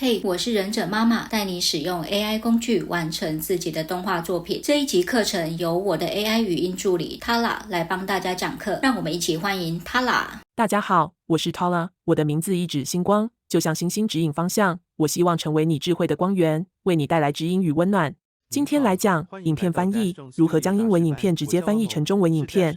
嘿，我是忍者妈妈，带你使用 AI 工具完成自己的动画作品。这一集课程由我的 AI 语音助理 Tala 来帮大家讲课，让我们一起欢迎 Tala。大家好，我是 Tala， 我的名字一指星光，就像星星指引方向。我希望成为你智慧的光源，为你带来指引与温暖。今天来讲影片翻译，如何将英文影片直接翻译成中文影片。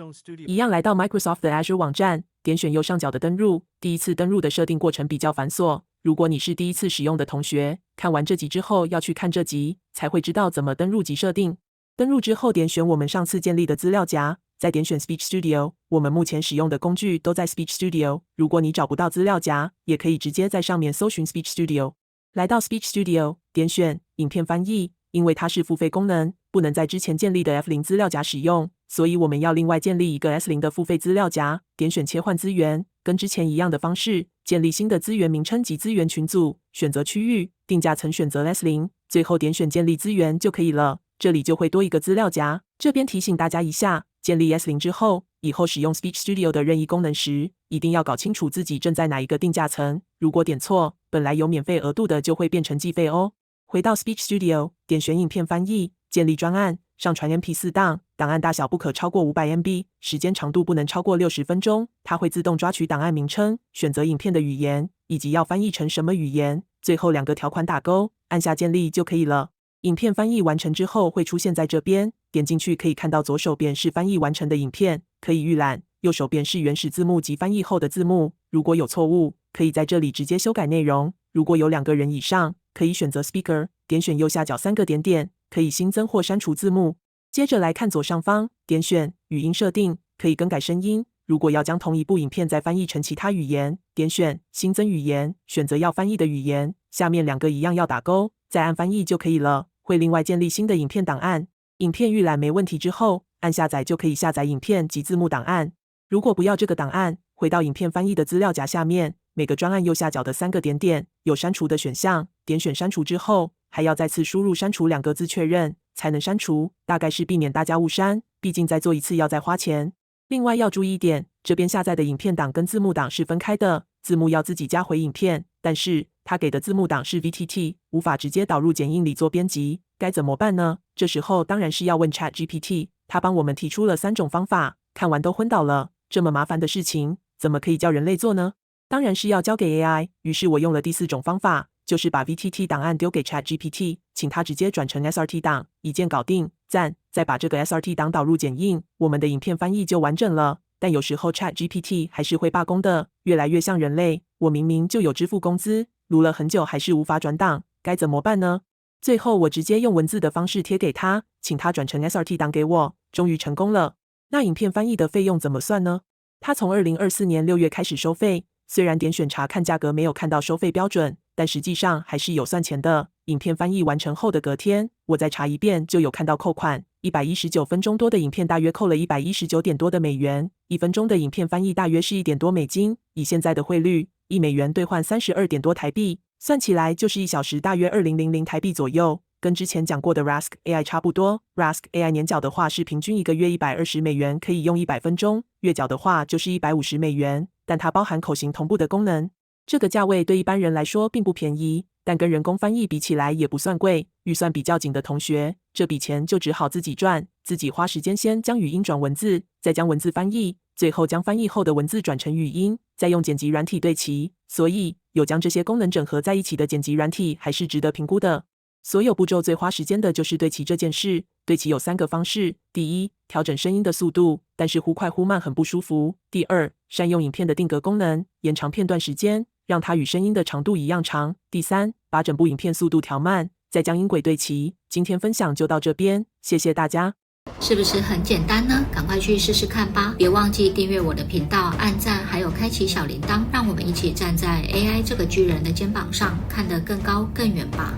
一样来到 Microsoft 的 Azure 网站，点选右上角的登入。第一次登入的设定过程比较繁琐，如果你是第一次使用的同学，看完这集之后要去看这集，才会知道怎么登入及设定。登入之后点选我们上次建立的资料夹，再点选 Speech Studio， 我们目前使用的工具都在 Speech Studio， 如果你找不到资料夹，也可以直接在上面搜寻 Speech Studio。来到 Speech Studio， 点选影片翻译，因为它是付费功能，不能在之前建立的 F0 资料夹使用，所以我们要另外建立一个 S0 的付费资料夹。点选切换资源，跟之前一样的方式，建立新的资源名称及资源群组，选择区域，定价层选择 S0， 最后点选建立资源就可以了。这里就会多一个资料夹。这边提醒大家一下，建立 S0 之后，以后使用 Speech Studio 的任意功能时，一定要搞清楚自己正在哪一个定价层，如果点错，本来有免费额度的就会变成计费哦。回到 Speech Studio， 点选影片翻译，建立专案，上传 MP4 档，档案大小不可超过500 MB， 时间长度不能超过60分钟。它会自动抓取档案名称，选择影片的语言，以及要翻译成什么语言。最后2个条款打勾，按下建立就可以了。影片翻译完成之后会出现在这边，点进去可以看到左手边是翻译完成的影片，可以预览，右手边是原始字幕及翻译后的字幕。如果有错误，可以在这里直接修改内容。如果有2个人以上，可以选择 Speaker， 点选右下角3个点点，可以新增或删除字幕。接着来看左上方，点选语音设定，可以更改声音。如果要将同一部影片再翻译成其他语言，点选新增语言，选择要翻译的语言，下面2个一样要打勾，再按翻译就可以了。会另外建立新的影片档案。影片预览没问题之后，按下载就可以下载影片及字幕档案。如果不要这个档案，回到影片翻译的资料夹下面，每个专案右下角的3个点点有删除的选项，点选删除之后，还要再次输入删除2个字确认才能删除，大概是避免大家误删，毕竟再做一次要再花钱。另外要注意一点，这边下载的影片档跟字幕档是分开的，字幕要自己加回影片，但是他给的字幕档是 VTT， 无法直接导入剪映里做编辑，该怎么办呢？这时候当然是要问 ChatGPT， 他帮我们提出了3种方法，看完都昏倒了，这么麻烦的事情，怎么可以叫人类做呢？当然是要交给 AI， 于是我用了第4种方法，就是把 VTT 档案丢给 ChatGPT， 请他直接转成 SRT 档，一键搞定，赞！再把这个 SRT 档导入剪映，我们的影片翻译就完整了。但有时候 ChatGPT 还是会罢工的，越来越像人类，我明明就有支付工资，录了很久还是无法转档，该怎么办呢？最后我直接用文字的方式贴给他，请他转成 SRT 档给我，终于成功了。那影片翻译的费用怎么算呢？他从2024年6月开始收费，虽然点选查看价格没有看到收费标准，但实际上还是有算钱的。影片翻译完成后的隔天，我再查一遍就有看到扣款，119分钟多的影片大约扣了119点多的美元，1分钟的影片翻译大约是1点多美金，以现在的汇率，1美元兑换32点多台币，算起来就是1小时大约2000台币左右，跟之前讲过的 Rask AI 差不多。Rask AI 年缴的话是平均1个月120美元可以用100分钟，月缴的话就是150美元，但它包含口型同步的功能。这个价位对一般人来说并不便宜，但跟人工翻译比起来也不算贵，预算比较紧的同学，这笔钱就只好自己赚，自己花时间先将语音转文字，再将文字翻译，最后将翻译后的文字转成语音，再用剪辑软体对齐，所以有将这些功能整合在一起的剪辑软体还是值得评估的。所有步骤最花时间的就是对齐这件事，对齐有3个方式，第一，调整声音的速度，但是忽快忽慢很不舒服。第二，善用影片的定格功能，延长片段时间，让它与声音的长度一样长。第三，把整部影片速度调慢，再将音轨对齐。今天分享就到这边，谢谢大家。是不是很简单呢？赶快去试试看吧！别忘记订阅我的频道、按赞，还有开启小铃铛，让我们一起站在 AI 这个巨人的肩膀上，看得更高更远吧！